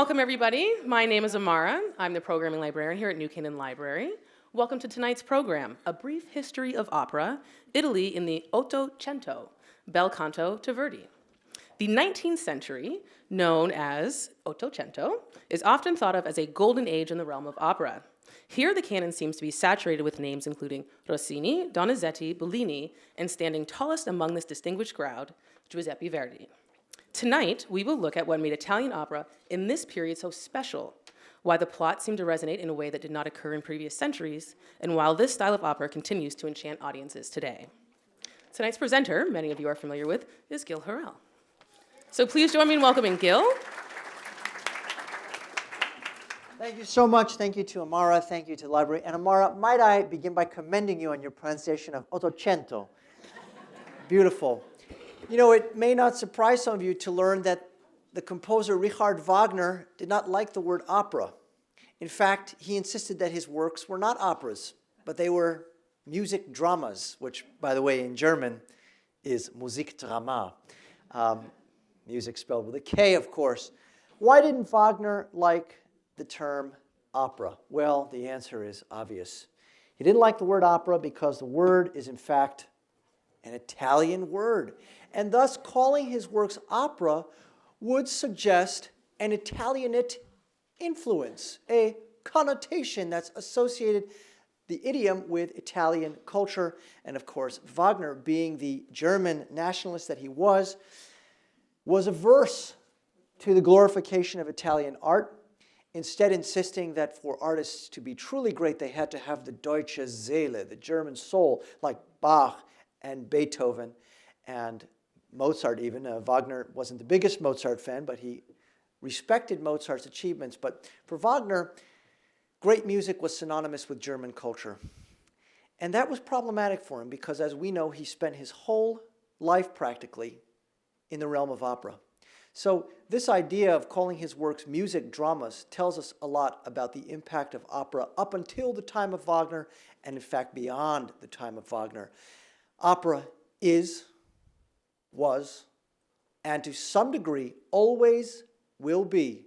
Welcome, everybody. My name is Amara. I'm the programming librarian here at New Canaan Library. Welcome to tonight's program, A Brief History of Opera, Italy in the Ottocento, bel canto to Verdi. The 19th century, known as Ottocento, is often thought of as a golden age in the realm of opera. Here, the canon seems to be saturated with names including Rossini, Donizetti, Bellini, and standing tallest among this distinguished crowd, Giuseppe Verdi. Tonight, we will look at what made Italian opera in this period so special, why the plot seemed to resonate in a way that did not occur in previous centuries, and while this style of opera continues to enchant audiences today. Tonight's presenter, many of you are familiar with, is Gil Harel. So please join me in welcoming Gil. Thank you so much. Thank you to Amara. Thank you to the library. And Amara, might I begin by commending you on your pronunciation of Ottocento. Beautiful. You know, it may not surprise some of you to learn that the composer Richard Wagner did not like the word opera. In fact, he insisted that his works were not operas, but they were music dramas, which, by the way, in German is Musikdrama. Music spelled with a K, of course. Why didn't Wagner like the term opera? Well, the answer is obvious. He didn't like the word opera because the word is, in fact, an Italian word. And thus, calling his works opera would suggest an Italianate influence, a connotation that's associated the idiom with Italian culture. And of course, Wagner, being the German nationalist that he was averse to the glorification of Italian art, instead insisting that for artists to be truly great, they had to have the Deutsche Seele, the German soul, like Bach and Beethoven and Mozart even. Wagner wasn't the biggest Mozart fan, but he respected Mozart's achievements. But for Wagner, great music was synonymous with German culture. And that was problematic for him because, as we know, he spent his whole life practically in the realm of opera. So this idea of calling his works music dramas tells us a lot about the impact of opera up until the time of Wagner, and in fact beyond the time of Wagner. Opera was, and to some degree always will be,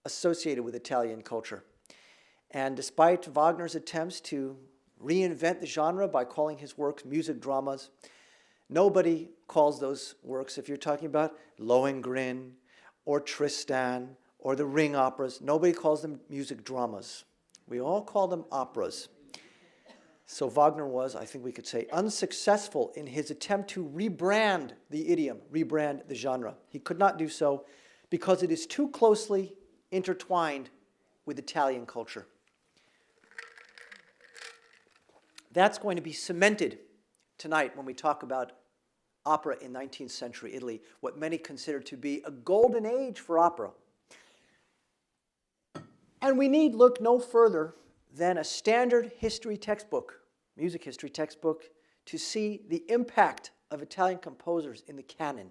associated with Italian culture. And despite Wagner's attempts to reinvent the genre by calling his works music dramas, nobody calls those works, if you're talking about Lohengrin or Tristan or the Ring operas, nobody calls them music dramas. We all call them operas. So Wagner was, I think we could say, unsuccessful in his attempt to rebrand the idiom, rebrand the genre. He could not do so because it is too closely intertwined with Italian culture. That's going to be cemented tonight when we talk about opera in 19th century Italy, what many consider to be a golden age for opera. And we need look no further than a standard history textbook, music history textbook, to see the impact of Italian composers in the canon.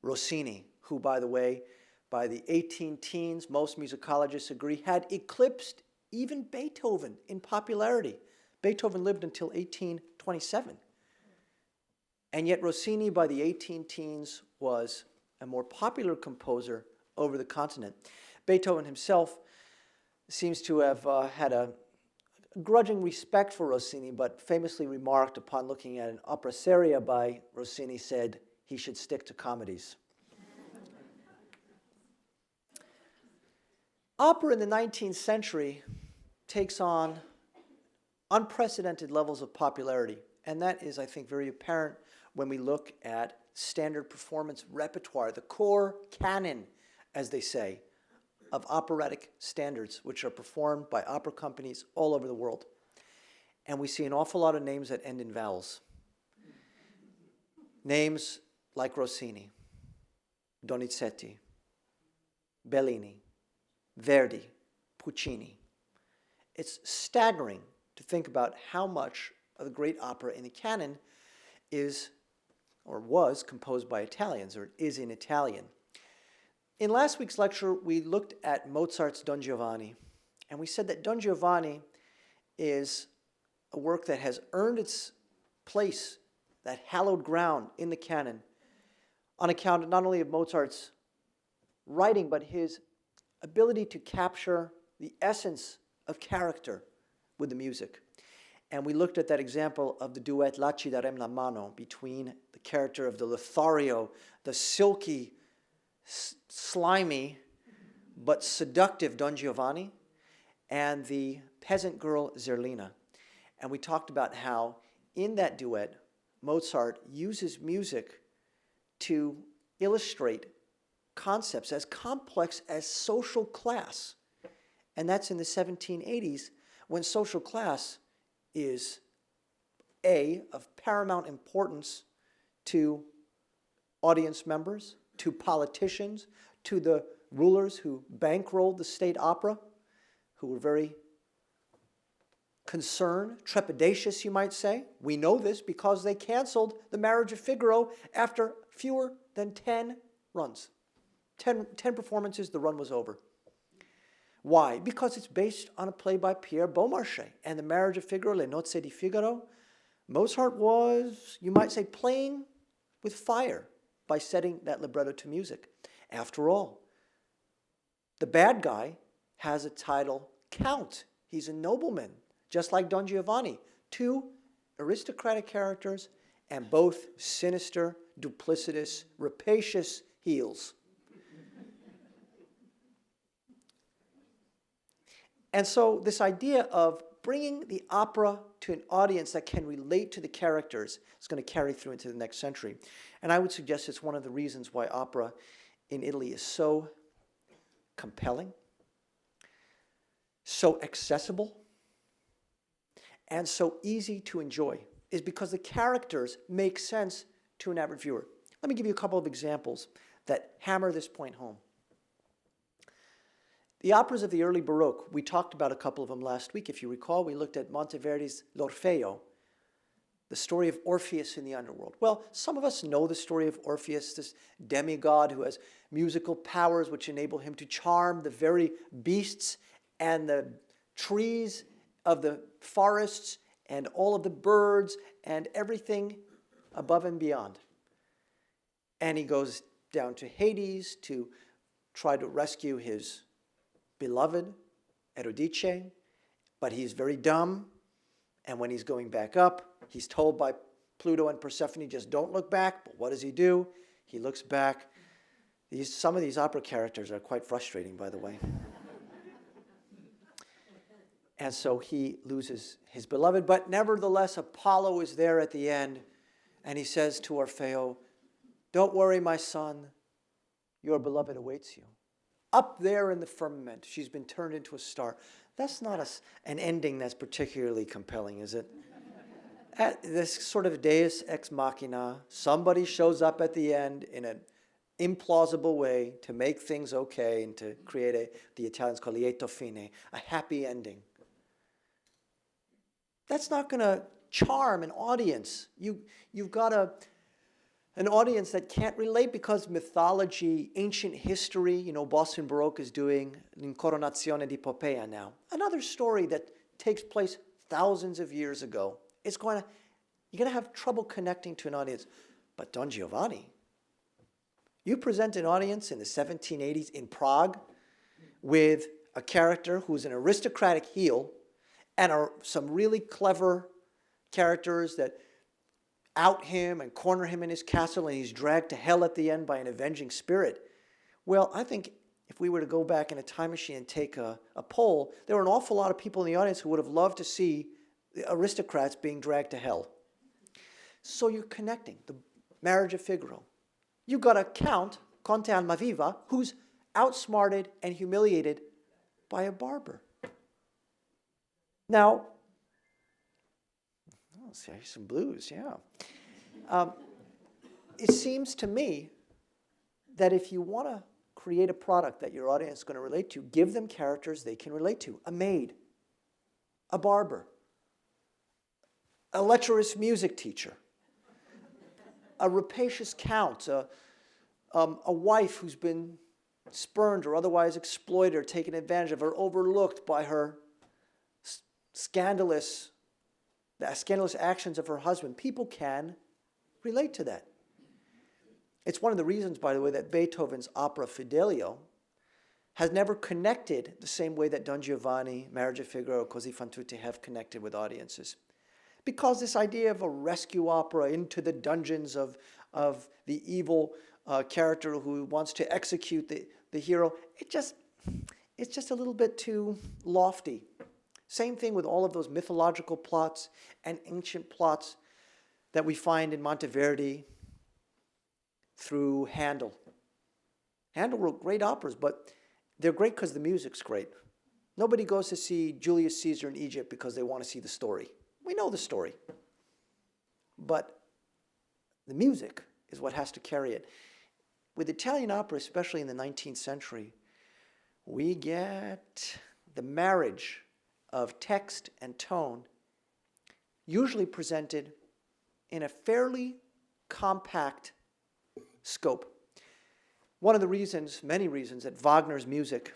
Rossini, who, by the way, by the 18 teens, most musicologists agree, had eclipsed even Beethoven in popularity. Beethoven lived until 1827. And yet Rossini, by the 18 teens, was a more popular composer over the continent. Beethoven himself seems to have had a grudging respect for Rossini, but famously remarked upon looking at an opera seria by Rossini, said he should stick to comedies. Opera in the 19th century takes on unprecedented levels of popularity, and that is, I think, very apparent when we look at standard performance repertoire, the core canon, as they say, of operatic standards, which are performed by opera companies all over the world. And we see an awful lot of names that end in vowels. Names like Rossini, Donizetti, Bellini, Verdi, Puccini. It's staggering to think about how much of the great opera in the canon is or was composed by Italians, or is in Italian. In last week's lecture, we looked at Mozart's Don Giovanni, and we said that Don Giovanni is a work that has earned its place, that hallowed ground in the canon, on account not only of Mozart's writing, but his ability to capture the essence of character with the music. And we looked at that example of the duet La ci darem la mano between the character of the Lothario, the silky, slimy, but seductive Don Giovanni, and the peasant girl Zerlina. And we talked about how in that duet, Mozart uses music to illustrate concepts as complex as social class. And that's in the 1780s, when social class is of paramount importance to audience members, to politicians, to the rulers who bankrolled the state opera, who were very concerned, trepidatious, you might say. We know this because they canceled The Marriage of Figaro after fewer than 10 runs. 10 performances, the run was over. Why? Because it's based on a play by Pierre Beaumarchais. And The Marriage of Figaro, Le Nozze di Figaro, Mozart was, you might say, playing with fire by setting that libretto to music. After all, the bad guy has a title, Count. He's a nobleman, just like Don Giovanni. Two aristocratic characters and both sinister, duplicitous, rapacious heels. And so this idea of bringing the opera to an audience that can relate to the characters is going to carry through into the next century. And I would suggest it's one of the reasons why opera in Italy is so compelling, so accessible, and so easy to enjoy, is because the characters make sense to an average viewer. Let me give you a couple of examples that hammer this point home. The operas of the early Baroque, we talked about a couple of them last week. If you recall, we looked at Monteverdi's L'Orfeo, the story of Orpheus in the underworld. Well, some of us know the story of Orpheus, this demigod who has musical powers which enable him to charm the very beasts and the trees of the forests and all of the birds and everything above and beyond. And he goes down to Hades to try to rescue his beloved, Eurydice, but he's very dumb, and when he's going back up, he's told by Pluto and Persephone, just don't look back, but what does he do? He looks back. Some of these opera characters are quite frustrating, by the way. And so he loses his beloved, but nevertheless, Apollo is there at the end, and he says to Orfeo, don't worry, my son, your beloved awaits you. Up there in the firmament, she's been turned into a star. That's not an ending that's particularly compelling, is it? At this sort of deus ex machina, somebody shows up at the end in an implausible way to make things okay and to create the Italians call lieto fine, a happy ending. That's not going to charm an audience. You've got an audience that can't relate because mythology, ancient history, Boston Baroque is doing L'Incoronazione di Poppea now. Another story that takes place thousands of years ago. You're going to have trouble connecting to an audience. But Don Giovanni, you present an audience in the 1780s in Prague with a character who's an aristocratic heel and some really clever characters that out him and corner him in his castle, and he's dragged to hell at the end by an avenging spirit. Well, I think if we were to go back in a time machine and take a poll, there were an awful lot of people in the audience who would have loved to see the aristocrats being dragged to hell. So you're connecting. The Marriage of Figaro. You've got a count, Conte Almaviva, who's outsmarted and humiliated by a barber. Now, see, some blues, yeah. It seems to me that if you want to create a product that your audience is going to relate to, give them characters they can relate to. A maid, a barber, a lecherous music teacher, a rapacious count, a wife who's been spurned or otherwise exploited or taken advantage of or overlooked by her scandalous actions of her husband. People can relate to that. It's one of the reasons, by the way, that Beethoven's opera Fidelio has never connected the same way that Don Giovanni, Marriage of Figaro, Così fan tutte have connected with audiences. Because this idea of a rescue opera into the dungeons of the evil character who wants to execute the hero, it's just a little bit too lofty. Same thing with all of those mythological plots and ancient plots that we find in Monteverdi through Handel. Handel wrote great operas, but they're great because the music's great. Nobody goes to see Julius Caesar in Egypt because they want to see the story. We know the story. But the music is what has to carry it. With Italian opera, especially in the 19th century, we get the marriage of text and tone, usually presented in a fairly compact scope. One of the reasons, many reasons, that Wagner's music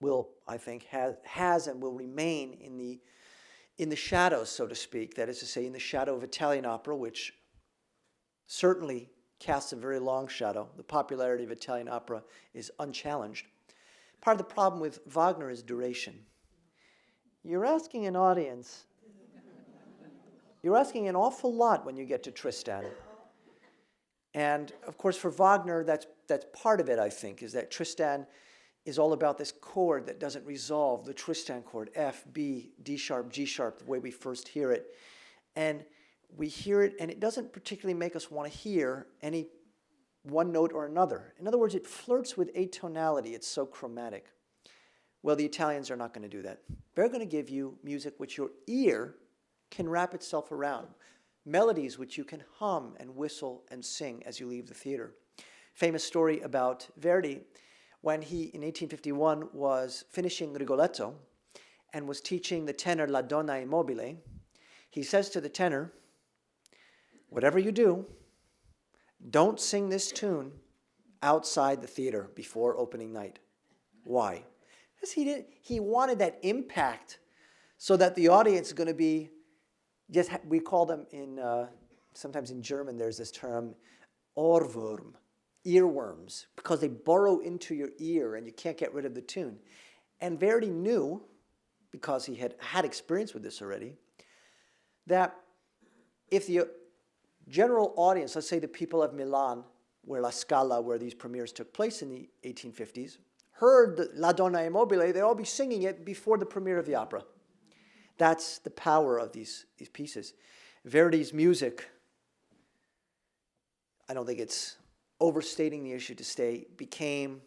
will, I think, has and will remain in the shadows, so to speak, that is to say, in the shadow of Italian opera, which certainly casts a very long shadow. The popularity of Italian opera is unchallenged. Part of the problem with Wagner is duration. You're asking an audience, you're asking an awful lot when you get to Tristan. And of course, for Wagner, that's part of it, I think, is that Tristan is all about this chord that doesn't resolve, the Tristan chord, F, B, D sharp, G sharp, the way we first hear it. And we hear it, and it doesn't particularly make us want to hear any one note or another. In other words, it flirts with atonality. It's so chromatic. Well, the Italians are not going to do that. They're going to give you music which your ear can wrap itself around, melodies which you can hum and whistle and sing as you leave the theater. Famous story about Verdi, when he, in 1851, was finishing Rigoletto and was teaching the tenor La Donna e Mobile, he says to the tenor, "Whatever you do, don't sing this tune outside the theater before opening night." Why? Because he wanted that impact so that the audience is going to be, we call them sometimes in German there's this term, Ohrwurm, earworms, because they burrow into your ear and you can't get rid of the tune. And Verdi knew, because he had experience with this already, that if the general audience, let's say the people of Milan, where La Scala, where these premieres took place in the 1850s, heard the La Donna e Mobile, they'd all be singing it before the premiere of the opera. That's the power of these pieces. Verdi's music, I don't think it's overstating the issue to say, became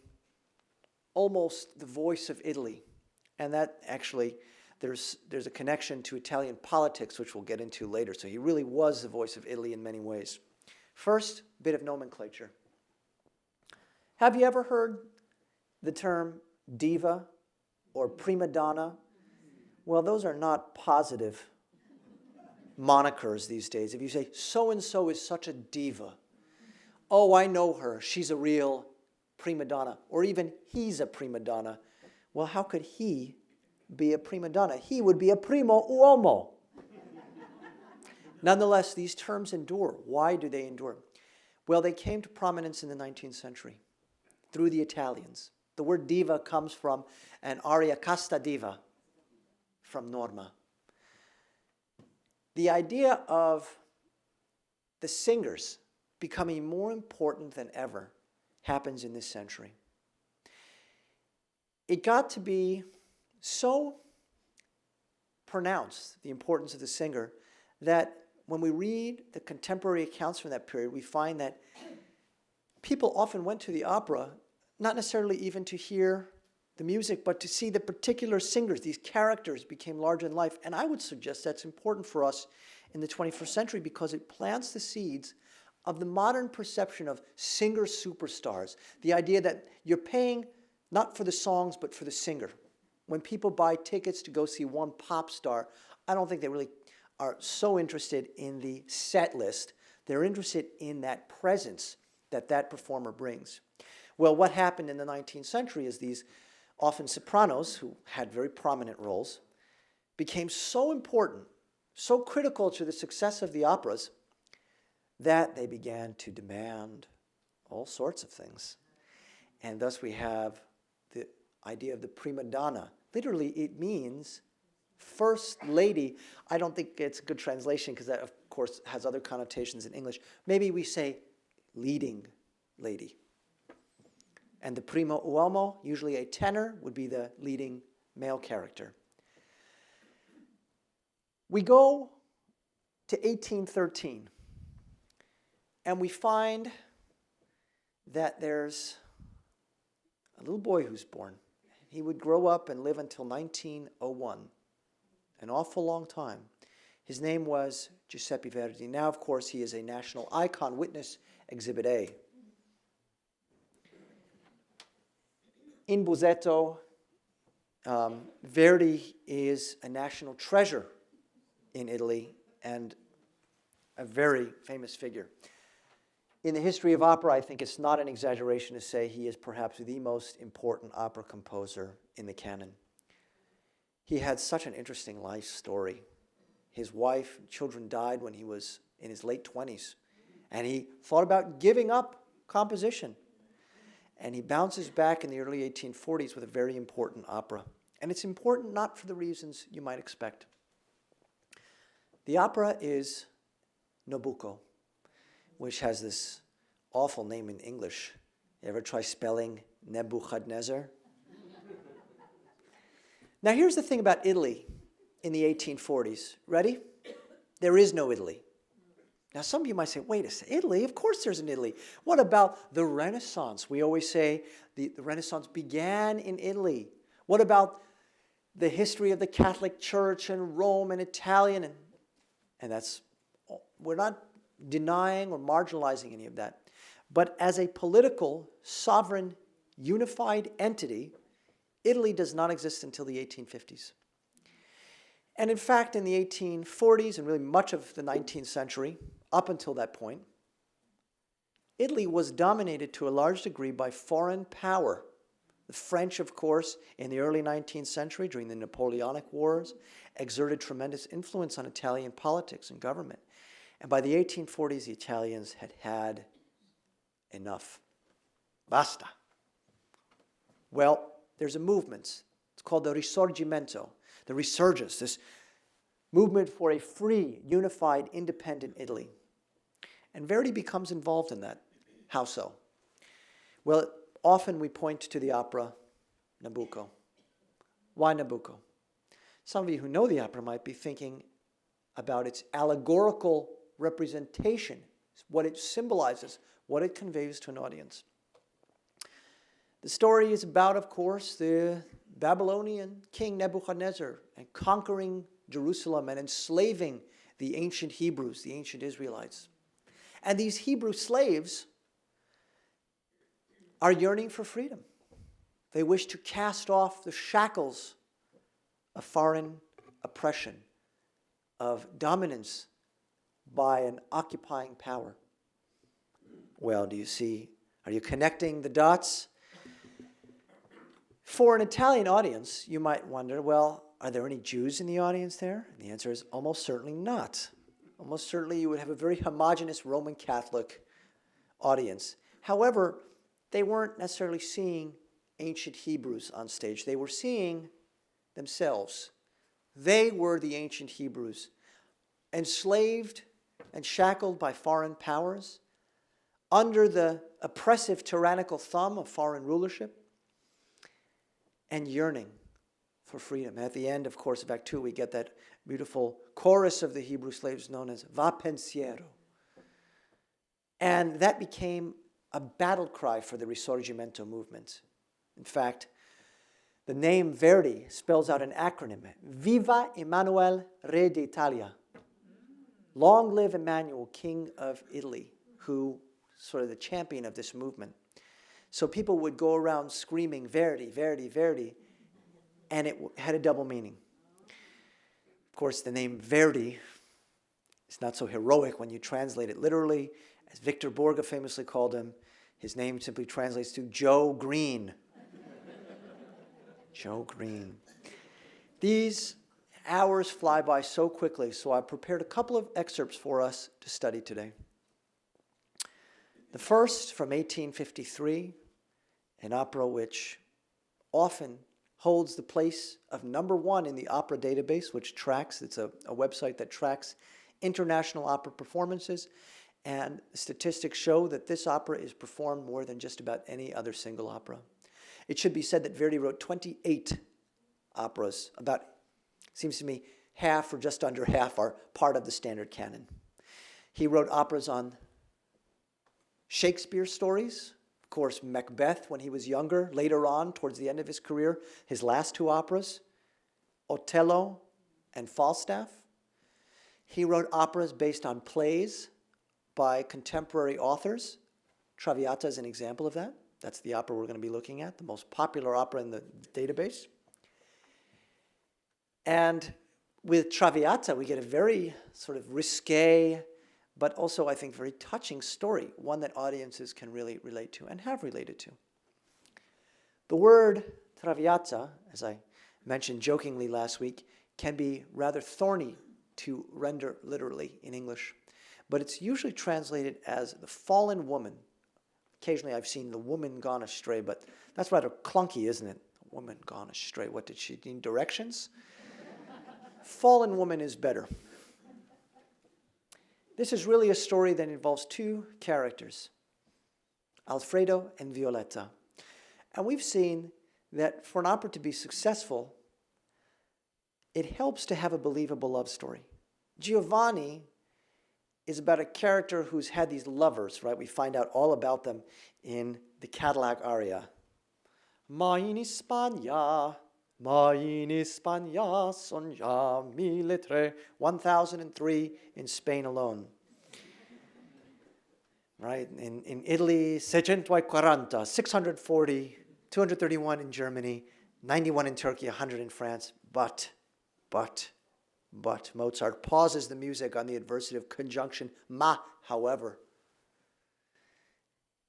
almost the voice of Italy. And that actually, there's a connection to Italian politics, which we'll get into later. So he really was the voice of Italy in many ways. First, bit of nomenclature. Have you ever heard the term diva or prima donna? Well, those are not positive monikers these days. If you say, so-and-so is such a diva, oh, I know her, she's a real prima donna, or even he's a prima donna. Well, how could he be a prima donna? He would be a primo uomo. Nonetheless, these terms endure. Why do they endure? Well, they came to prominence in the 19th century through the Italians. The word diva comes from an aria casta diva from Norma. The idea of the singers becoming more important than ever happens in this century. It got to be so pronounced, the importance of the singer, that when we read the contemporary accounts from that period, we find that people often went to the opera not necessarily even to hear the music, but to see the particular singers. These characters became larger in life. And I would suggest that's important for us in the 21st century because it plants the seeds of the modern perception of singer superstars. The idea that you're paying not for the songs, but for the singer. When people buy tickets to go see one pop star, I don't think they really are so interested in the set list. They're interested in that presence that that performer brings. Well, what happened in the 19th century is these often sopranos, who had very prominent roles, became so important, so critical to the success of the operas, that they began to demand all sorts of things. And thus we have idea of the prima donna. Literally, it means first lady. I don't think it's a good translation because that, of course, has other connotations in English. Maybe we say leading lady. And the primo uomo, usually a tenor, would be the leading male character. We go to 1813, and we find that there's a little boy who's born. He would grow up and live until 1901, an awful long time. His name was Giuseppe Verdi. Now, of course, he is a national icon. Witness Exhibit A. In Buzetto, Verdi is a national treasure in Italy and a very famous figure. In the history of opera, I think it's not an exaggeration to say he is perhaps the most important opera composer in the canon. He had such an interesting life story. His wife and children died when he was in his late 20s, and he thought about giving up composition. And he bounces back in the early 1840s with a very important opera. And it's important not for the reasons you might expect. The opera is Nabucco, which has this awful name in English. You ever try spelling Nebuchadnezzar? Now here's the thing about Italy in the 1840s. Ready? There is no Italy. Now some of you might say, wait a second, Italy? Of course there's an Italy. What about the Renaissance? We always say the Renaissance began in Italy. What about the history of the Catholic Church and Rome and Italian? And that's, we're not denying or marginalizing any of that. But as a political, sovereign, unified entity, Italy does not exist until the 1850s. And in fact, in the 1840s and really much of the 19th century, up until that point, Italy was dominated to a large degree by foreign power. The French, of course, in the early 19th century, during the Napoleonic Wars, exerted tremendous influence on Italian politics and government. And by the 1840s, the Italians had had enough. Basta. Well, there's a movement. It's called the Risorgimento, the resurgence, this movement for a free, unified, independent Italy. And Verdi becomes involved in that. How so? Well, often we point to the opera Nabucco. Why Nabucco? Some of you who know the opera might be thinking about its allegorical representation, what it symbolizes, what it conveys to an audience. The story is about, of course, the Babylonian king Nebuchadnezzar and conquering Jerusalem and enslaving the ancient Hebrews, the ancient Israelites. And these Hebrew slaves are yearning for freedom. They wish to cast off the shackles of foreign oppression, of dominance by an occupying power. Well, do you see? Are you connecting the dots? For an Italian audience, you might wonder, well, are there any Jews in the audience there? And the answer is almost certainly not. Almost certainly you would have a very homogeneous Roman Catholic audience. However, they weren't necessarily seeing ancient Hebrews on stage. They were seeing themselves. They were the ancient Hebrews, enslaved and shackled by foreign powers, under the oppressive tyrannical thumb of foreign rulership, and yearning for freedom. And at the end, of course, of Act 2, we get that beautiful chorus of the Hebrew slaves known as Va Pensiero. And that became a battle cry for the Risorgimento movement. In fact, the name Verdi spells out an acronym, Viva Emanuele, Re d'Italia. Long live Emmanuel, King of Italy, who sort of the champion of this movement. So people would go around screaming, Verdi, Verdi, Verdi, and it had a double meaning. Of course, the name Verdi is not so heroic when you translate it literally. As Victor Borge famously called him, his name simply translates to Joe Green. Joe Green. These hours fly by so quickly, so I prepared a couple of excerpts for us to study today. The first from 1853, an opera which often holds the place of #1 in the opera database, which tracks, it's a website that tracks international opera performances, and statistics show that this opera is performed more than just about any other single opera. It should be said that Verdi wrote 28 operas. About, seems to me, half or just under half are part of the standard canon. He wrote operas on Shakespeare stories, of course, Macbeth when he was younger, later on, towards the end of his career, his last 2 operas, Othello and Falstaff. He wrote operas based on plays by contemporary authors. Traviata is an example of that. That's the opera we're going to be looking at, the most popular opera in the database. And with Traviata, we get a very sort of risque, but also, I think, very touching story, one that audiences can really relate to and have related to. The word Traviata, as I mentioned jokingly last week, can be rather thorny to render literally in English, but it's usually translated as the fallen woman. Occasionally I've seen the woman gone astray, but that's rather clunky, isn't it? Woman gone astray. What, did she need directions? Fallen woman is better. This is really a story that involves 2 characters, Alfredo and Violetta. And we've seen that for an opera to be successful, it helps to have a believable love story. Giovanni is about a character who's had these lovers, right? We find out all about them in the Cadillac aria. Ma in España, son ya 1003, 1003 in Spain alone. Right? In Italy, 640, 640, 231 in Germany, 91 in Turkey, 100 in France. But Mozart pauses the music on the adversative conjunction ma, however.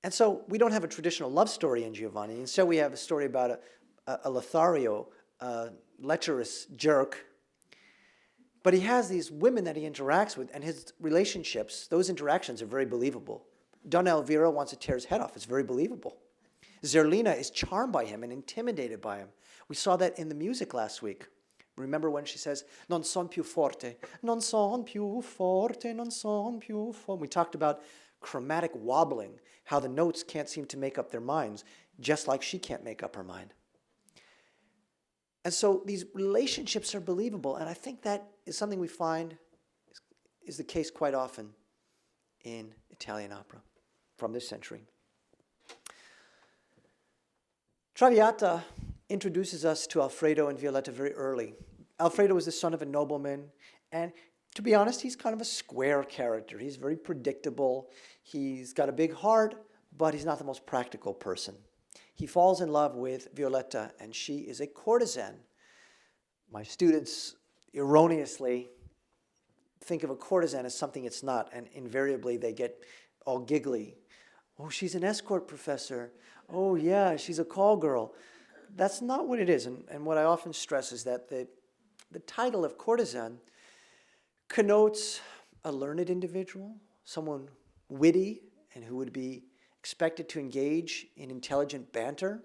And so we don't have a traditional love story in Giovanni. Instead, we have a story about a Lothario, a lecherous jerk. But he has these women that he interacts with, and his relationships, those interactions are very believable. Donna Elvira wants to tear his head off. It's very believable. Zerlina is charmed by him and intimidated by him. We saw that in the music last week. Remember when she says, non son più forte, non son più forte, non son più forte. We talked about chromatic wobbling, how the notes can't seem to make up their minds, just like she can't make up her mind. And so these relationships are believable, and I think that is something we find is the case quite often in Italian opera from this century. Traviata introduces us to Alfredo and Violetta very early. Alfredo is the son of a nobleman, and to be honest, he's kind of a square character. He's very predictable. He's got a big heart, but he's not the most practical person. He falls in love with Violetta, and she is a courtesan. My students erroneously think of a courtesan as something it's not, and invariably they get all giggly. Oh, she's an escort professor. Oh, yeah, she's a call girl. That's not what it is, and what I often stress is that the title of courtesan connotes a learned individual, someone witty and who would be expected to engage in intelligent banter,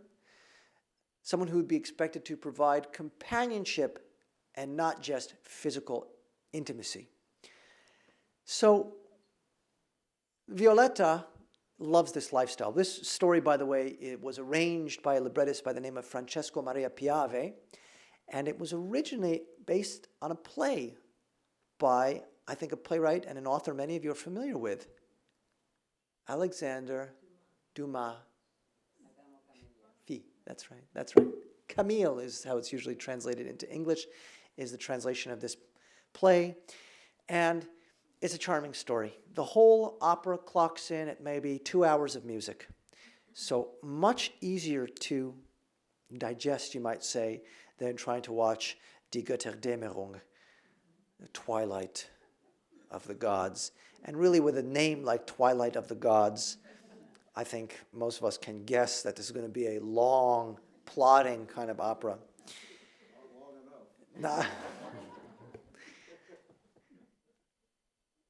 someone who would be expected to provide companionship and not just physical intimacy. So Violetta loves this lifestyle. This story, by the way, it was arranged by a librettist by the name of Francesco Maria Piave, and it was originally based on a play by, I think, a playwright and an author many of you are familiar with, Alexander Dumas. That's right, that's right. Camille is how it's usually translated into English, is the translation of this play. And it's a charming story. The whole opera clocks in at maybe 2 hours of music. So much easier to digest, you might say, than trying to watch Die Götterdämmerung, the Twilight of the Gods. And really with a name like Twilight of the Gods, I think most of us can guess that this is going to be a long, plodding kind of opera. Nah.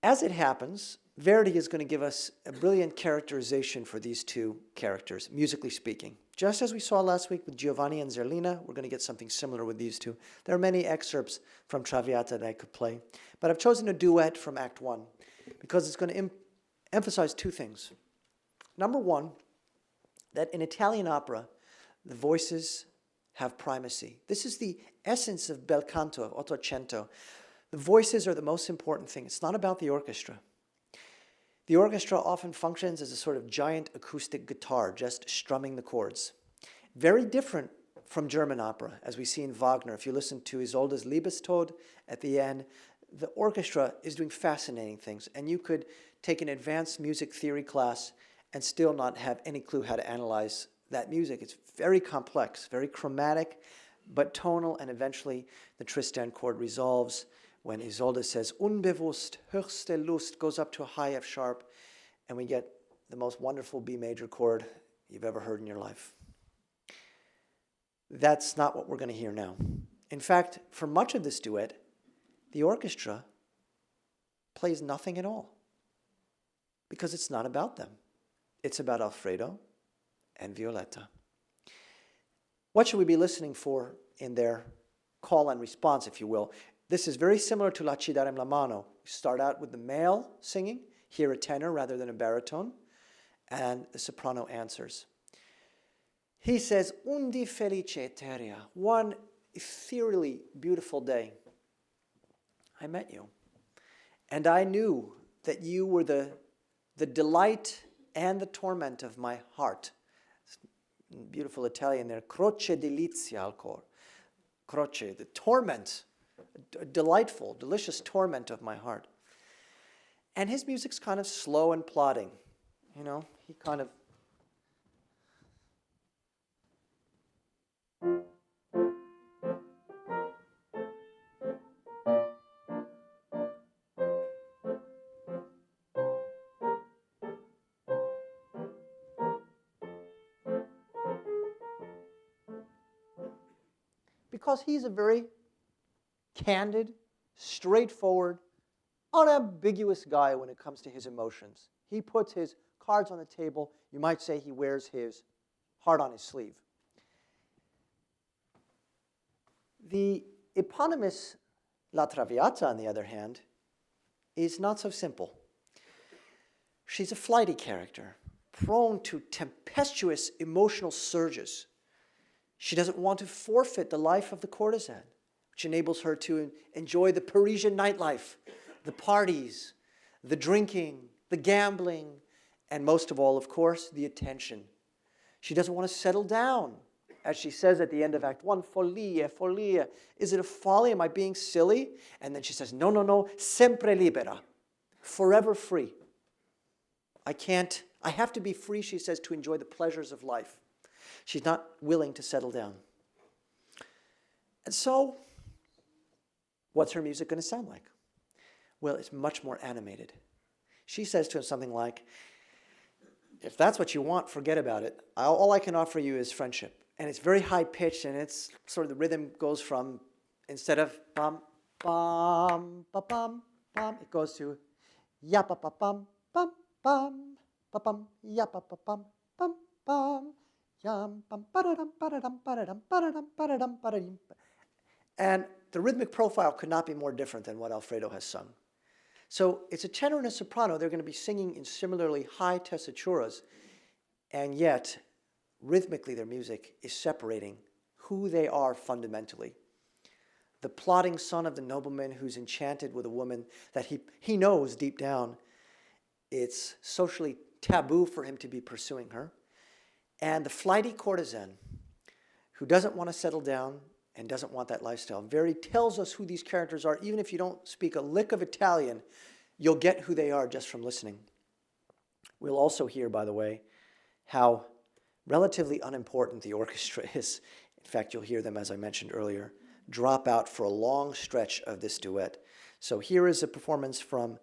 As it happens, Verdi is going to give us a brilliant characterization for these 2 characters, musically speaking. Just as we saw last week with Giovanni and Zerlina, we're going to get something similar with these two. There are many excerpts from Traviata that I could play, but I've chosen a duet from Act 1 because it's going to emphasize two things. Number one, that in Italian opera, the voices have primacy. This is the essence of bel canto, of Ottocento. The voices are the most important thing. It's not about the orchestra. The orchestra often functions as a sort of giant acoustic guitar, just strumming the chords. Very different from German opera, as we see in Wagner. If you listen to Isolde's Liebestod at the end, the orchestra is doing fascinating things, and you could take an advanced music theory class and still not have any clue how to analyze that music. It's very complex, very chromatic, but tonal, and eventually the Tristan chord resolves when Isolde says, unbewusst, höchste Lust, goes up to a high F sharp, and we get the most wonderful B major chord you've ever heard in your life. That's not what we're going to hear now. In fact, for much of this duet, the orchestra plays nothing at all, because it's not about them. It's about Alfredo and Violetta. What should we be listening for in their call and response, if you will? This is very similar to La Ci darem la mano. We start out with the male singing, hear a tenor rather than a baritone, and the soprano answers. He says, undi felice eterea, one ethereally beautiful day, I met you, and I knew that you were the delight and the torment of my heart. Beautiful Italian there, croce delizia al cor. Croce, the torment, a delightful, delicious torment of my heart. And his music's kind of slow and plodding. You know, he kind of... Because he's a very candid, straightforward, unambiguous guy when it comes to his emotions. He puts his cards on the table. You might say he wears his heart on his sleeve. The eponymous La Traviata, on the other hand, is not so simple. She's a flighty character, prone to tempestuous emotional surges. She doesn't want to forfeit the life of the courtesan, which enables her to enjoy the Parisian nightlife, the parties, the drinking, the gambling, and most of all, of course, the attention. She doesn't want to settle down. As she says at the end of Act 1, follia, follia. Is it a folly? Am I being silly? And then she says, no, no, no, sempre libera, forever free. I have to be free, she says, to enjoy the pleasures of life. She's not willing to settle down. And so, what's her music going to sound like? Well, it's much more animated. She says to him something like, if that's what you want, forget about it. All I can offer you is friendship. And it's very high-pitched, and it's sort of the rhythm goes from, instead of bum, bum, ba bum, bum, it goes to ya pa pa bum, bum, bum, ba bum, ya pa pa bum, bum, bum. And the rhythmic profile could not be more different than what Alfredo has sung. So it's a tenor and a soprano. They're going to be singing in similarly high tessituras, and yet rhythmically their music is separating who they are fundamentally. The plodding son of the nobleman who's enchanted with a woman that he knows deep down it's socially taboo for him to be pursuing her. And the flighty courtesan who doesn't want to settle down and doesn't want that lifestyle. Verdi tells us who these characters are. Even if you don't speak a lick of Italian, you'll get who they are just from listening. We'll also hear, by the way, how relatively unimportant the orchestra is. In fact, you'll hear them, as I mentioned earlier, drop out for a long stretch of this duet. So here is a performance from,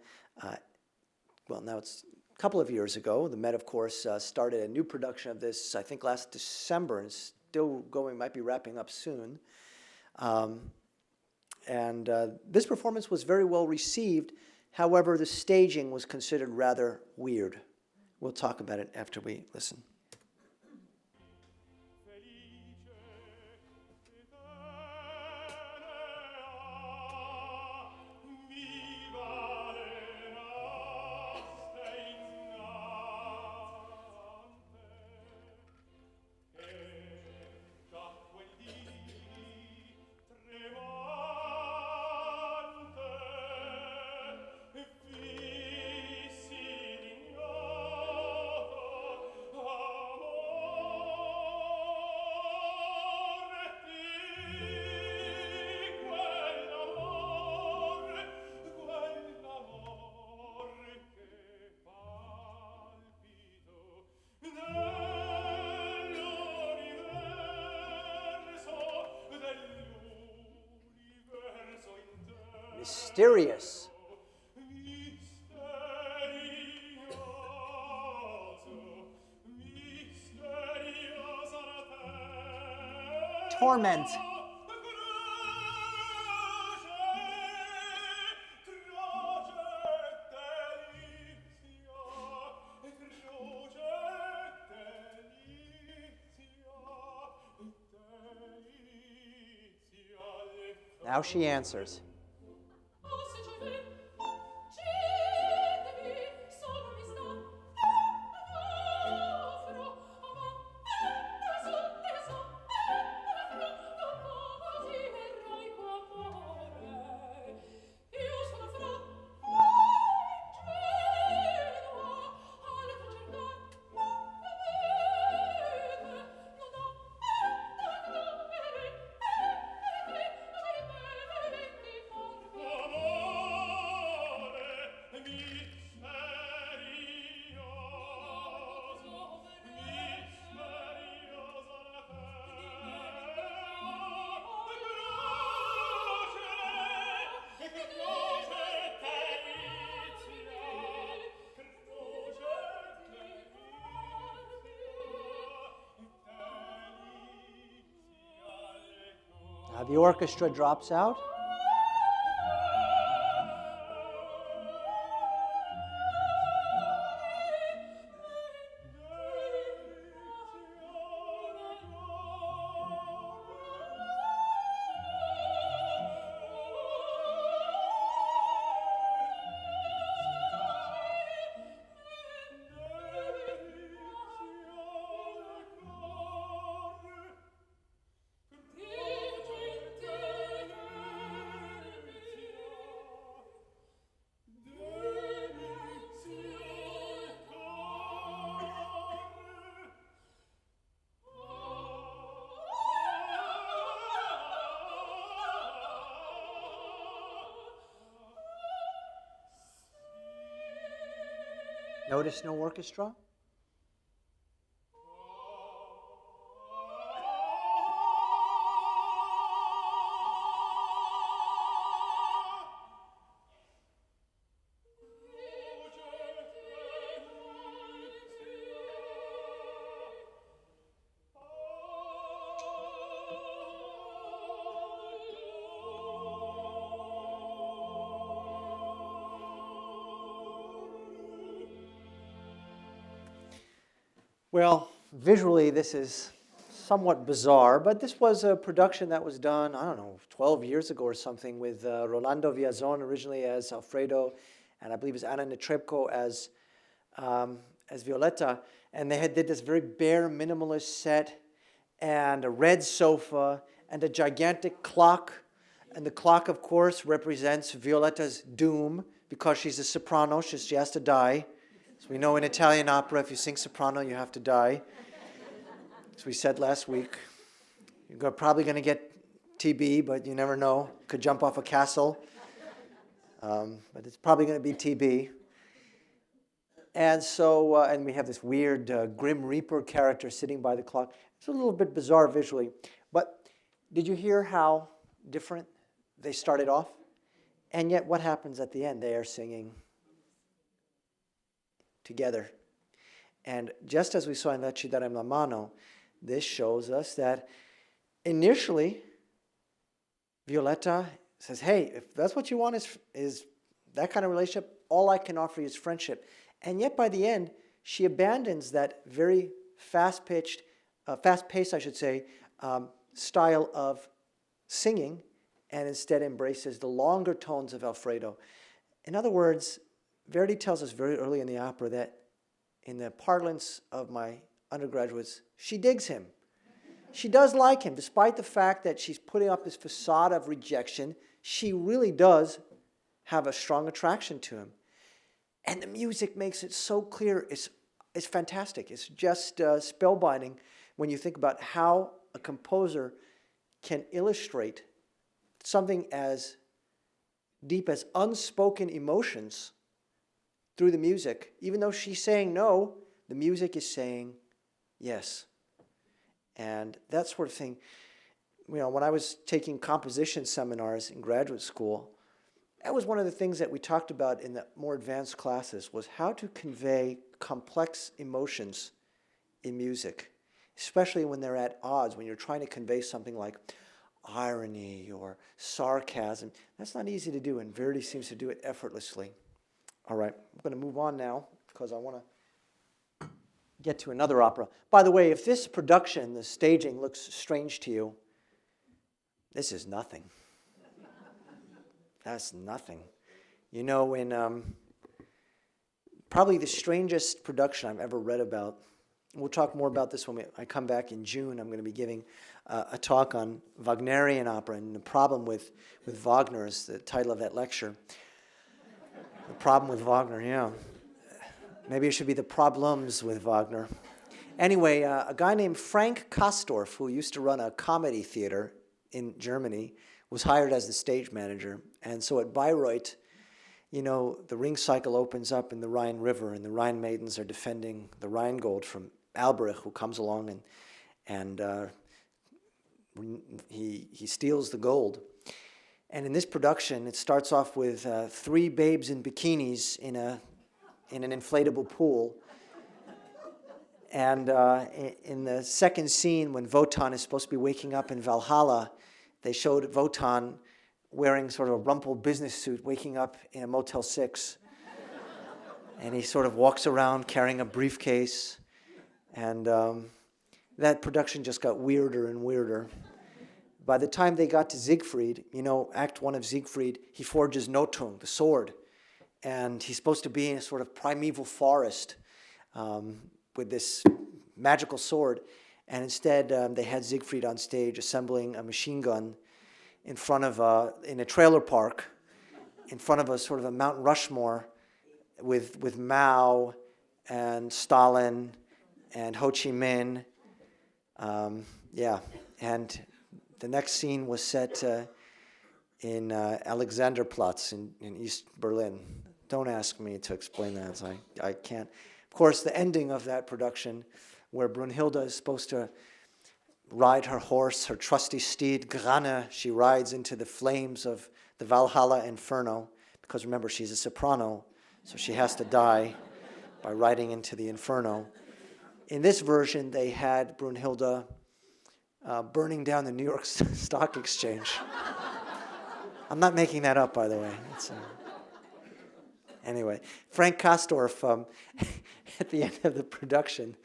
well, now it's couple of years ago. The Met, of course, started a new production of this, I think last December, and it's still going, might be wrapping up soon. This performance was very well received. However, the staging was considered rather weird. We'll talk about it after we listen. Mysterious. Torment. Now she answers. Now the orchestra drops out. Notice no orchestra. Well, visually this is somewhat bizarre, but this was a production that was done, I don't know, 12 years ago or something with Rolando Villazon originally as Alfredo, and I believe it was Anna Netrebko as Violetta. And they did this very bare minimalist set and a red sofa and a gigantic clock. And the clock, of course, represents Violetta's doom because she's a soprano, she has to die. So we know in Italian opera, if you sing soprano, you have to die. As we said last week, you're probably going to get TB, but you never know. Could jump off a castle, but it's probably going to be TB. And so, and we have this weird Grim Reaper character sitting by the clock. It's a little bit bizarre visually, but did you hear how different they started off? And yet, what happens at the end? They are singing together. And just as we saw in La Ci darem la mano, this shows us that initially Violetta says, hey, if that's what you want is that kind of relationship, all I can offer you is friendship. And yet by the end, she abandons that very fast-paced, I should say, style of singing and instead embraces the longer tones of Alfredo. In other words, Verdi tells us very early in the opera that in the parlance of my undergraduates, she digs him. She does like him, despite the fact that she's putting up this facade of rejection. She really does have a strong attraction to him. And the music makes it so clear. It's fantastic. It's just spellbinding when you think about how a composer can illustrate something as deep as unspoken emotions through the music. Even though she's saying no, the music is saying yes. And that sort of thing, you know, when I was taking composition seminars in graduate school, that was one of the things that we talked about in the more advanced classes, was how to convey complex emotions in music, especially when they're at odds, when you're trying to convey something like irony or sarcasm. That's not easy to do, and Verdi seems to do it effortlessly. All right, I'm going to move on now because I want to get to another opera. By the way, if this production, the staging, looks strange to you, this is nothing. That's nothing. You know, in probably the strangest production I've ever read about, we'll talk more about this when I come back in June. I'm going to be giving a talk on Wagnerian opera, and the problem with Wagner is the title of that lecture. The problem with Wagner, yeah. Maybe it should be the problems with Wagner. Anyway, a guy named Frank Kastorf, who used to run a comedy theater in Germany, was hired as the stage manager. And so at Bayreuth, you know, the ring cycle opens up in the Rhine River, and the Rhine maidens are defending the Rhinegold from Albrecht, who comes along and he steals the gold. And in this production, it starts off with 3 babes in bikinis in an inflatable pool. And in the second scene, when Wotan is supposed to be waking up in Valhalla, they showed Wotan wearing sort of a rumpled business suit, waking up in a Motel 6. And he sort of walks around carrying a briefcase. And that production just got weirder and weirder. By the time they got to Siegfried, you know, Act 1 of Siegfried, he forges Nothung, the sword. And he's supposed to be in a sort of primeval forest with this magical sword. And instead, they had Siegfried on stage assembling a machine gun in front of in a trailer park, in front of a sort of a Mount Rushmore with Mao and Stalin and Ho Chi Minh. Yeah, and the next scene was set in Alexanderplatz in East Berlin. Don't ask me to explain that. I can't. Of course, the ending of that production, where Brunhilde is supposed to ride her horse, her trusty steed, Grane, she rides into the flames of the Valhalla Inferno, because remember, she's a soprano, so she has to die by riding into the Inferno. In this version, they had Brunhilde burning down the New York Stock Exchange. I'm not making that up, by the way. Anyway, Frank Kastorf, at the end of the production,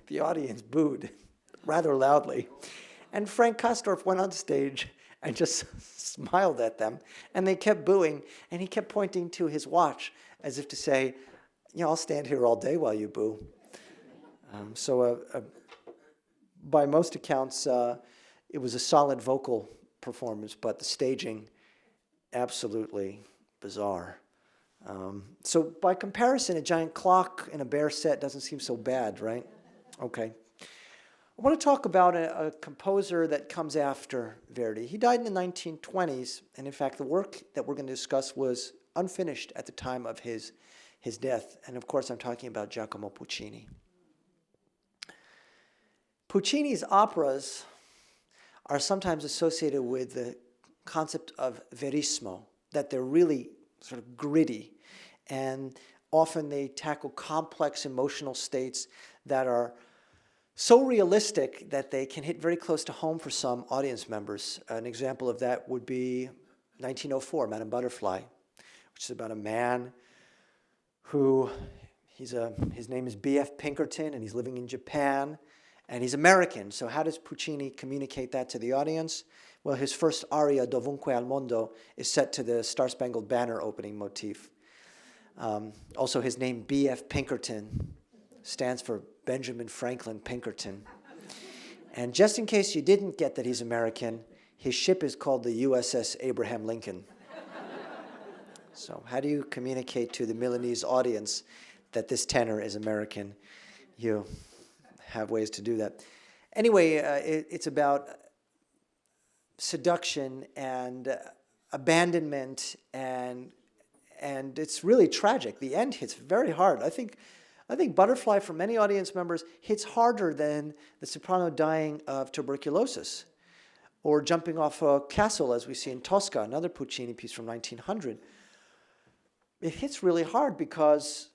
the audience booed rather loudly. And Frank Kastorf went on stage and just smiled at them. And they kept booing, and he kept pointing to his watch as if to say, you know, I'll stand here all day while you boo. By most accounts, it was a solid vocal performance, but the staging, absolutely bizarre. So by comparison, a giant clock in a bare set doesn't seem so bad, right? Okay. I want to talk about a composer that comes after Verdi. He died in the 1920s, and in fact, the work that we're going to discuss was unfinished at the time of his death. And of course, I'm talking about Giacomo Puccini. Puccini's operas are sometimes associated with the concept of verismo, that they're really sort of gritty, and often they tackle complex emotional states that are so realistic that they can hit very close to home for some audience members. An example of that would be 1904, Madame Butterfly, which is about a man who, his name is B.F. Pinkerton, and he's living in Japan, and he's American. So how does Puccini communicate that to the audience? Well, his first aria, Dovunque al Mondo, is set to the Star-Spangled Banner opening motif. Also, his name, B.F. Pinkerton, stands for Benjamin Franklin Pinkerton. And just in case you didn't get that he's American, his ship is called the USS Abraham Lincoln. So how do you communicate to the Milanese audience that this tenor is American? You have ways to do that. Anyway, it's about seduction and abandonment, and it's really tragic. The end hits very hard. I think Butterfly, for many audience members, hits harder than the soprano dying of tuberculosis. or jumping off a castle, as we see in Tosca, another Puccini piece from 1900. It hits really hard because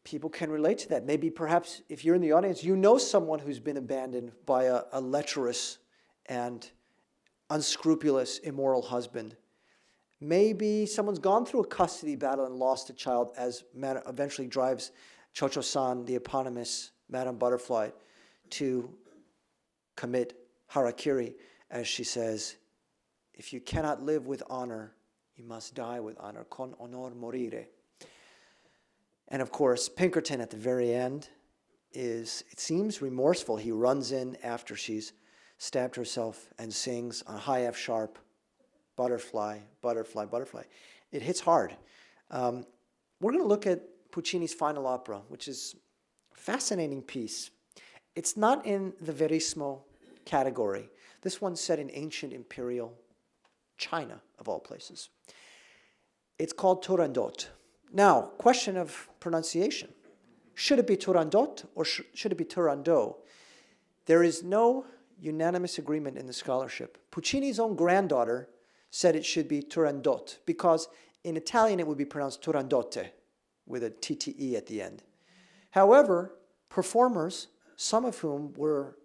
people can relate to that. Maybe perhaps if you're in the audience, you know someone who's been abandoned by a lecherous and unscrupulous, immoral husband. Maybe someone's gone through a custody battle and lost a child, as eventually drives Cho-Cho-san, the eponymous Madame Butterfly, to commit harakiri, as she says, if you cannot live with honor, you must die with honor, con honor morire. And of course, Pinkerton at the very end is, it seems, remorseful. He runs in after she's stabbed herself and sings on high F sharp, butterfly, butterfly, butterfly. It hits hard. We're going to look at Puccini's final opera, which is a fascinating piece. It's not in the Verismo category. This one's set in ancient imperial China, of all places. It's called Turandot. Now, question of pronunciation. Should it be Turandot or should it be Turandot? There is no unanimous agreement in the scholarship. Puccini's own granddaughter said it should be Turandot because in Italian it would be pronounced Turandotte with a TTE at the end. However, performers, some of whom were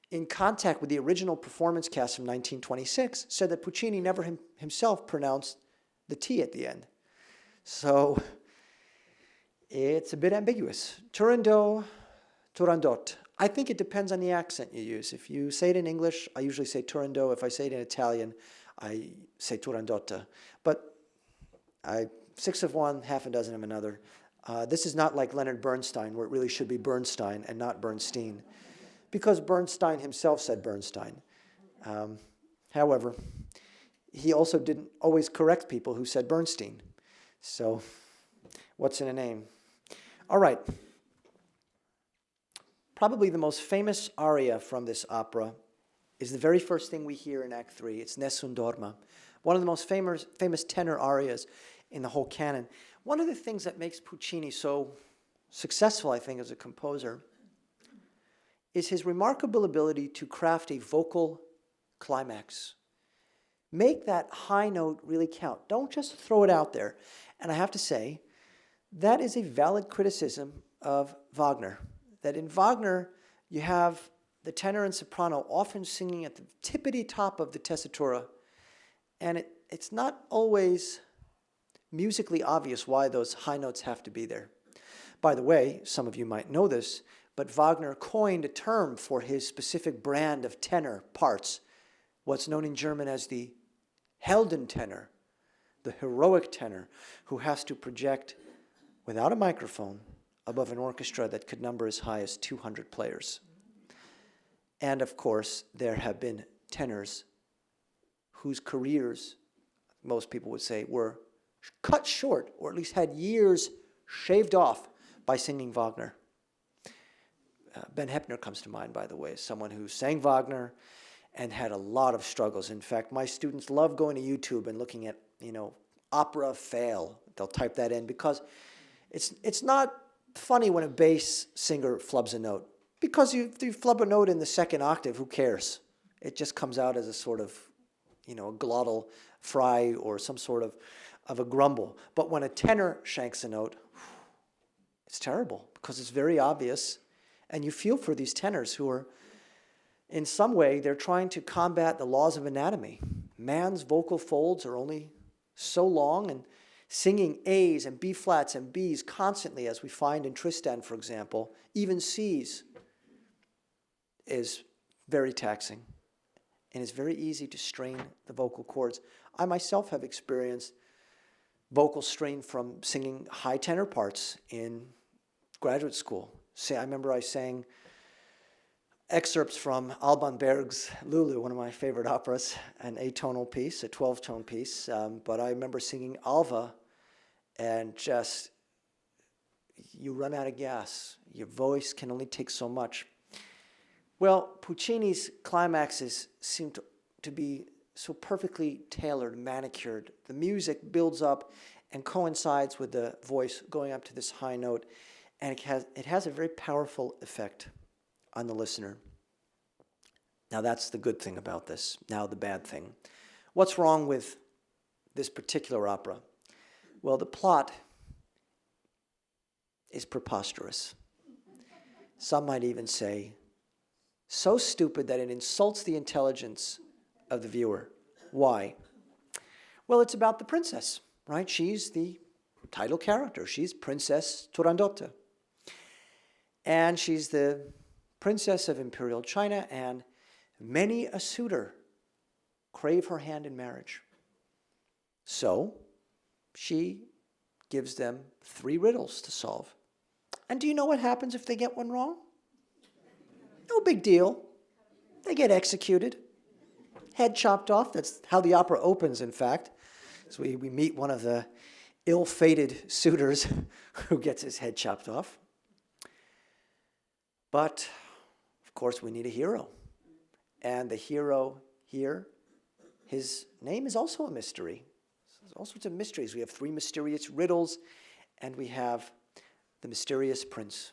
in contact with the original performance cast from 1926, said that Puccini never himself pronounced the T at the end. So it's a bit ambiguous. Turandot, Turandot. I think it depends on the accent you use. If you say it in English, I usually say Turandot. If I say it in Italian, I say Turandotta. But 6 of one, half a dozen of another. This is not like Leonard Bernstein, where it really should be Bernstein and not Bernstein, because Bernstein himself said Bernstein. However, he also didn't always correct people who said Bernstein. So what's in a name? All right. Probably the most famous aria from this opera is the very first thing we hear in Act 3. It's Nessun Dorma, one of the most famous tenor arias in the whole canon. One of the things that makes Puccini so successful, I think, as a composer is his remarkable ability to craft a vocal climax. Make that high note really count. Don't just throw it out there. And I have to say, that is a valid criticism of Wagner. That in Wagner, you have the tenor and soprano often singing at the tippity top of the tessitura, and it's not always musically obvious why those high notes have to be there. By the way, some of you might know this, but Wagner coined a term for his specific brand of tenor parts, what's known in German as the Heldentenor, the heroic tenor, who has to project without a microphone above an orchestra that could number as high as 200 players. And of course, there have been tenors whose careers, most people would say, were cut short, or at least had years shaved off by singing Wagner. Ben Heppner comes to mind, by the way, someone who sang Wagner and had a lot of struggles. In fact, my students love going to YouTube and looking at, opera fail. They'll type that in because it's not funny when a bass singer flubs a note. Because if you flub a note in the second octave, who cares? It just comes out as a sort of, a glottal fry or some sort of a grumble. But when a tenor shanks a note, it's terrible because it's very obvious. And you feel for these tenors who are, in some way, they're trying to combat the laws of anatomy. Man's vocal folds are only so long, and singing A's and B flats and B's constantly, as we find in Tristan, for example, even C's, is very taxing. And it's very easy to strain the vocal cords. I myself have experienced vocal strain from singing high tenor parts in graduate school. I remember I sang excerpts from Alban Berg's Lulu, one of my favorite operas, an atonal piece, a 12-tone piece. But I remember singing Alva, and just, you run out of gas. Your voice can only take so much. Well, Puccini's climaxes seem to be so perfectly tailored, manicured. The music builds up and coincides with the voice going up to this high note, and it has a very powerful effect on the listener. Now that's the good thing about this. Now the bad thing. What's wrong with this particular opera? Well, the plot is preposterous. Some might even say, so stupid that it insults the intelligence of the viewer. Why? Well, it's about the princess, right? She's the title character. She's Princess Turandot. And she's the princess of imperial China, and many a suitor crave her hand in marriage. So she gives them 3 riddles to solve. And do you know what happens if they get one wrong? No big deal. They get executed. Head chopped off. That's how the opera opens, in fact. So we meet one of the ill-fated suitors who gets his head chopped off. But, of course, we need a hero. And the hero here, his name is also a mystery. There's all sorts of mysteries. We have 3 mysterious riddles, and we have the mysterious prince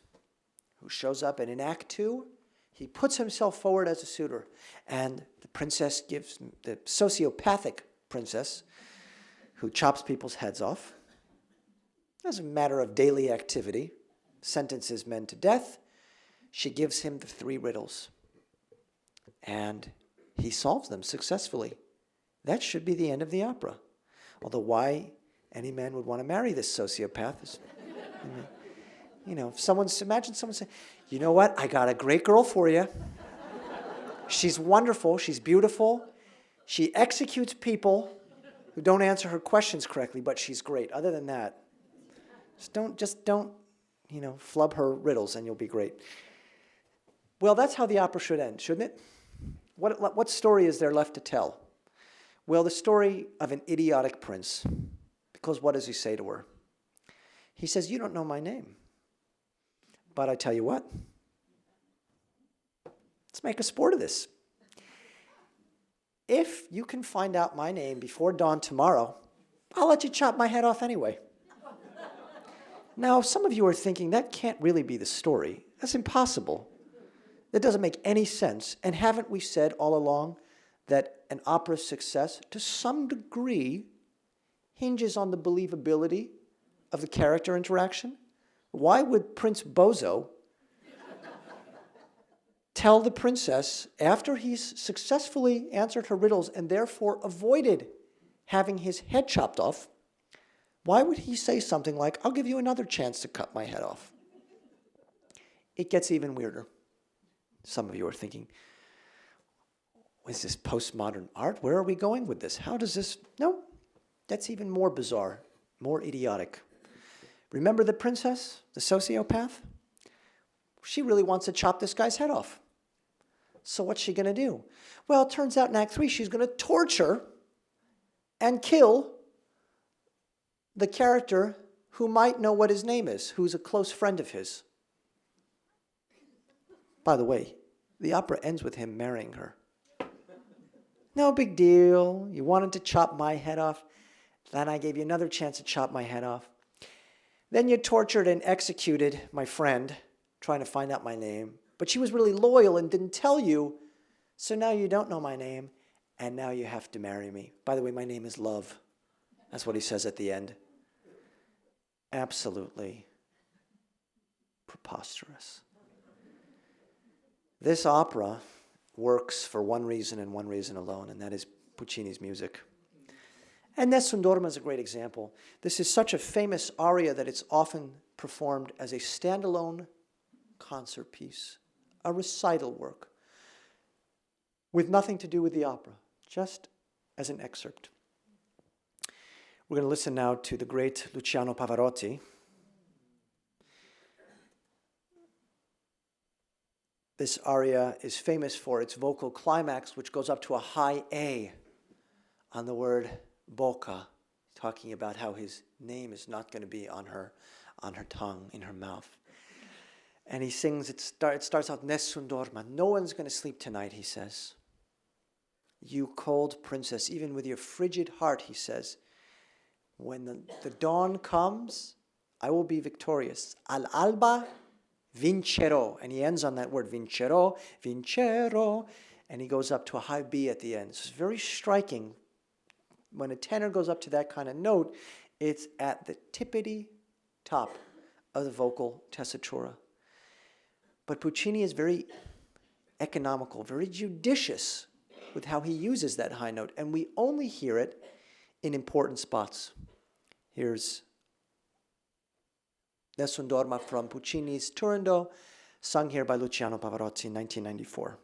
who shows up, and in Act 2, he puts himself forward as a suitor, and the princess gives, the sociopathic princess who chops people's heads off, as a matter of daily activity, sentences men to death. She gives him the 3 riddles, and he solves them successfully. That should be the end of the opera. Although why any man would want to marry this sociopath is, you know, if imagine someone saying, you know what, I got a great girl for you. She's wonderful, she's beautiful. She executes people who don't answer her questions correctly, but she's great. Other than that, just don't, flub her riddles and you'll be great. Well, that's how the opera should end, shouldn't it? What story is there left to tell? Well, the story of an idiotic prince. Because what does he say to her? He says, you don't know my name. But I tell you what, let's make a sport of this. If you can find out my name before dawn tomorrow, I'll let you chop my head off anyway. Now, some of you are thinking, that can't really be the story. That's impossible. That doesn't make any sense. And haven't we said all along that an opera's success, to some degree, hinges on the believability of the character interaction? Why would Prince Bozo tell the princess, after he's successfully answered her riddles and therefore avoided having his head chopped off, why would he say something like, I'll give you another chance to cut my head off? It gets even weirder. Some of you are thinking, is this postmodern art? Where are we going with this? How does this? No, that's even more bizarre, more idiotic. Remember the princess, the sociopath? She really wants to chop this guy's head off. So what's she going to do? Well, it turns out in Act 3, she's going to torture and kill the character who might know what his name is, who's a close friend of his. By the way, the opera ends with him marrying her. No big deal. You wanted to chop my head off. Then I gave you another chance to chop my head off. Then you tortured and executed my friend, trying to find out my name. But she was really loyal and didn't tell you. So now you don't know my name, and now you have to marry me. By the way, my name is Love. That's what he says at the end. Absolutely preposterous. This opera works for one reason and one reason alone, and that is Puccini's music. And Nessun Dorma is a great example. This is such a famous aria that it's often performed as a standalone concert piece, a recital work, with nothing to do with the opera, just as an excerpt. We're going to listen now to the great Luciano Pavarotti. This aria is famous for its vocal climax, which goes up to a high A on the word bocca, talking about how his name is not going to be on her tongue, in her mouth. And he sings, it starts out, Nessun dorma, no one's going to sleep tonight, he says. You cold princess, even with your frigid heart, he says, when the dawn comes, I will be victorious. Al alba vincerò. And he ends on that word, vincerò, vincero. and he goes up to a high B at the end. So it's very striking. When a tenor goes up to that kind of note, it's at the tippity top of the vocal tessitura. But Puccini is very economical, very judicious with how he uses that high note, and we only hear it in important spots. Here's Nessun Dorma from Puccini's Turandot, sung here by Luciano Pavarotti in 1994.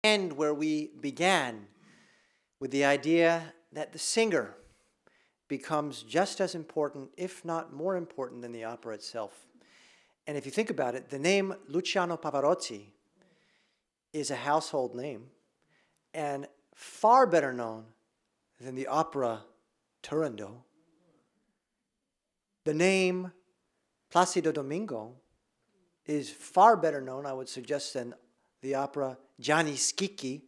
End where we began, with the idea that the singer becomes just as important, if not more important, than the opera itself. And if you think about it, the name Luciano Pavarotti is a household name and far better known than the opera Turandot. The name Placido Domingo is far better known, I would suggest, than the opera Gianni Schicchi,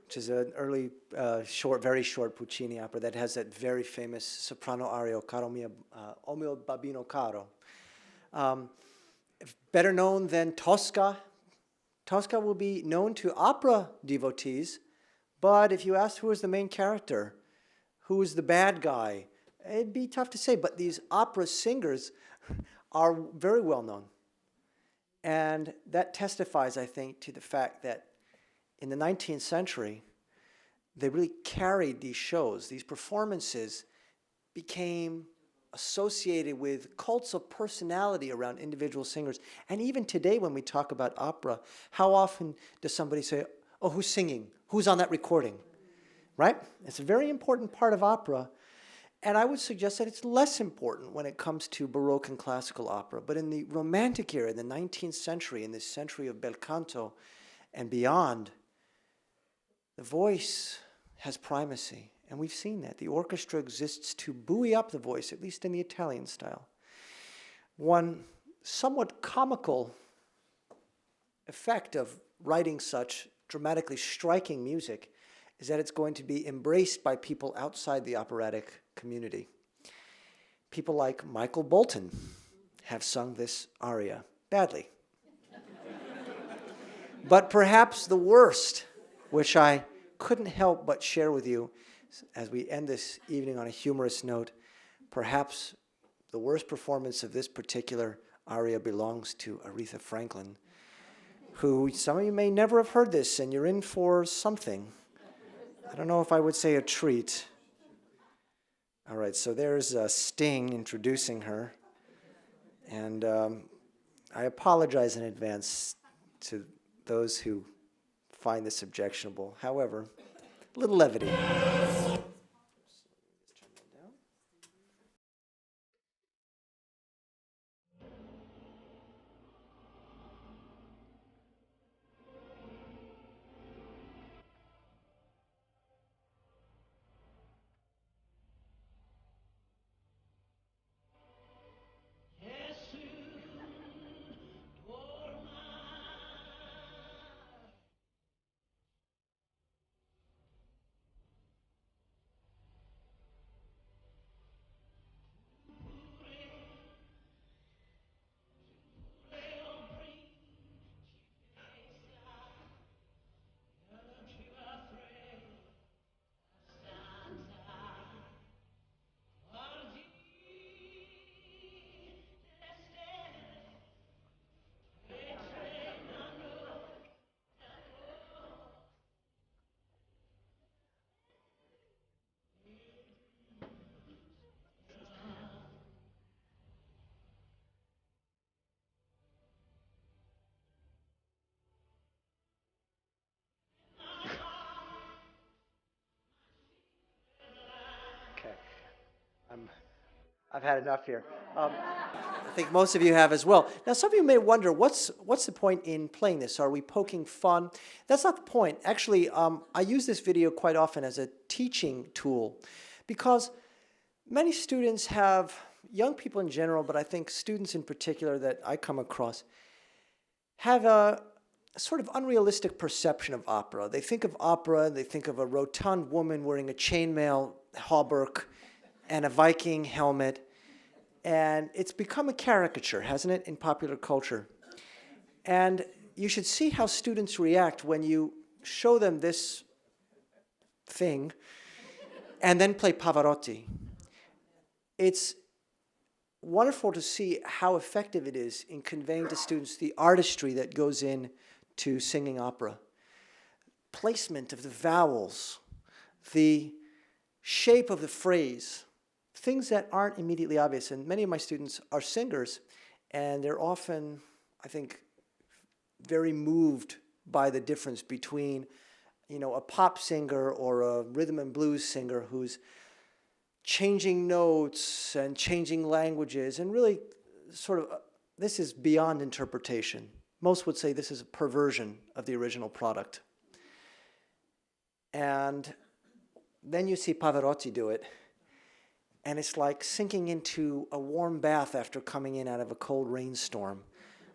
which is an early, very short Puccini opera that has that very famous soprano aria, Caro mio, O mio babbino caro. Better known than Tosca. Tosca will be known to opera devotees, but if you asked who is the main character, who is the bad guy, it'd be tough to say, but these opera singers are very well known. And that testifies, I think, to the fact that in the 19th century, they really carried these shows. These performances became associated with cults of personality around individual singers. And even today, when we talk about opera, how often does somebody say, oh, who's singing? Who's on that recording? Right? It's a very important part of opera. And I would suggest that it's less important when it comes to Baroque and classical opera. But in the Romantic era, in the 19th century, in this century of bel canto and beyond, the voice has primacy. And we've seen that. The orchestra exists to buoy up the voice, at least in the Italian style. One somewhat comical effect of writing such dramatically striking music is that it's going to be embraced by people outside the operatic community. People like Michael Bolton have sung this aria badly. But perhaps the worst, which I couldn't help but share with you as we end this evening on a humorous note, perhaps the worst performance of this particular aria belongs to Aretha Franklin, who some of you may never have heard this, and you're in for something. I don't know if I would say a treat. All right, so there's Sting introducing her. And I apologize in advance to those who find this objectionable. However, a little levity. Okay, I've had enough here. I think most of you have as well. Now, some of you may wonder, what's the point in playing this? Are we poking fun? That's not the point. Actually, I use this video quite often as a teaching tool because many students have, young people in general, but I think students in particular that I come across, have a sort of unrealistic perception of opera. They think of opera, they think of a rotund woman wearing a chainmail hauberk and a Viking helmet. And it's become a caricature, hasn't it, in popular culture? And you should see how students react when you show them this thing and then play Pavarotti. It's wonderful to see how effective it is in conveying to students the artistry that goes into singing opera. Placement of the vowels, the shape of the phrase, things that aren't immediately obvious. And many of my students are singers, and they're often, I think, very moved by the difference between, a pop singer or a rhythm and blues singer who's changing notes and changing languages, and really sort of, this is beyond interpretation. Most would say this is a perversion of the original product. And then you see Pavarotti do it, and it's like sinking into a warm bath after coming in out of a cold rainstorm,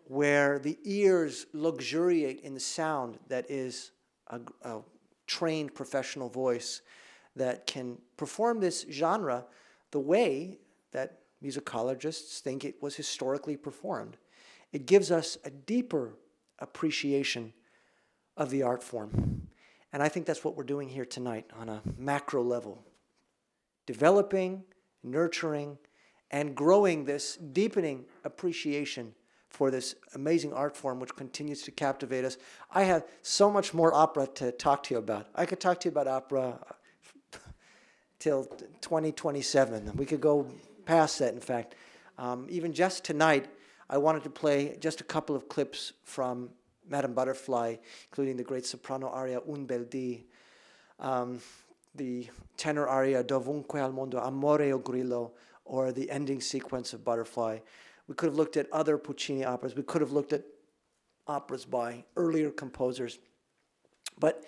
where the ears luxuriate in the sound that is a trained professional voice that can perform this genre the way that musicologists think it was historically performed. It gives us a deeper appreciation of the art form. And I think that's what we're doing here tonight on a macro level. Developing, nurturing, and growing this deepening appreciation for this amazing art form which continues to captivate us. I have so much more opera to talk to you about. I could talk to you about opera till 2027. We could go past that, in fact. Even just tonight, I wanted to play just a couple of clips from Madame Butterfly, including the great soprano aria Un Bel Dì. the tenor aria Dovunque al mondo, Amore o Grillo, or the ending sequence of Butterfly. We could have looked at other Puccini operas. We could have looked at operas by earlier composers. But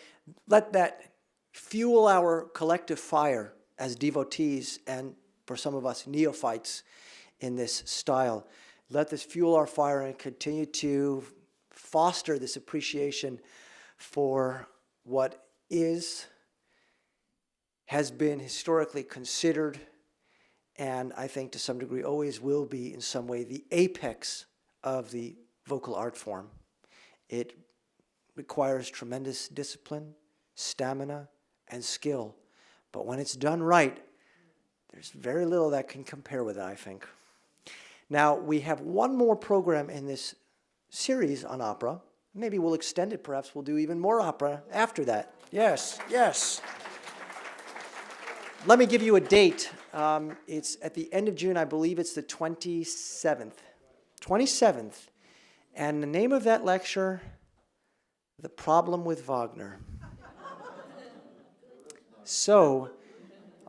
let that fuel our collective fire as devotees and, for some of us, neophytes in this style. Let this fuel our fire and continue to foster this appreciation for what has been historically considered, and I think to some degree always will be in some way, the apex of the vocal art form. It requires tremendous discipline, stamina, and skill. But when it's done right, there's very little that can compare with it, I think. Now, we have one more program in this series on opera. Maybe we'll extend it. Perhaps we'll do even more opera after that. Yes, yes. Let me give you a date. It's at the end of June. I believe it's the 27th. 27th. And the name of that lecture, The Problem with Wagner. So,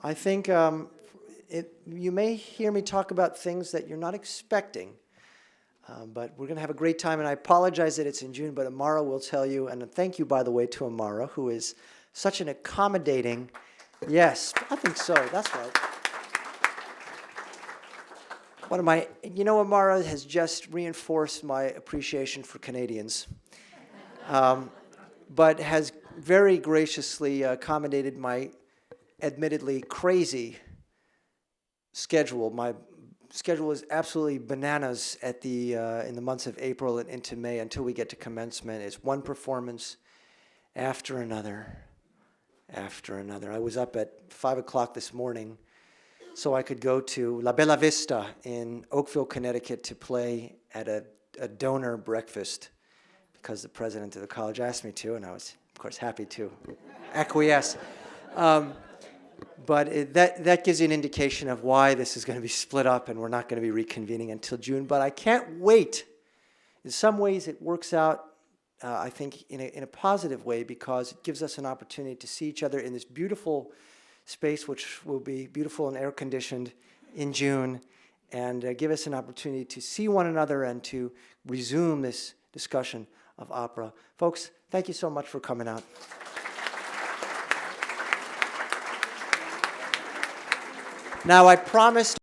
I think you may hear me talk about things that you're not expecting, but we're going to have a great time, and I apologize that it's in June, but Amara will tell you, and thank you, by the way, to Amara, who is such an accommodating, yes, I think so, that's right. Amara has just reinforced my appreciation for Canadians, but has very graciously accommodated my admittedly crazy schedule. My schedule is absolutely bananas at in the months of April and into May until we get to commencement. It's one performance after another, after another. I was up at 5 o'clock this morning so I could go to La Bella Vista in Oakville, Connecticut to play at a donor breakfast because the president of the college asked me to, and I was, of course, happy to acquiesce. But that gives you an indication of why this is going to be split up and we're not going to be reconvening until June. But I can't wait. In some ways, it works out, I think, in a positive way because it gives us an opportunity to see each other in this beautiful space, which will be beautiful and air-conditioned in June, and give us an opportunity to see one another and to resume this discussion of opera. Folks, thank you so much for coming out. Now, I promised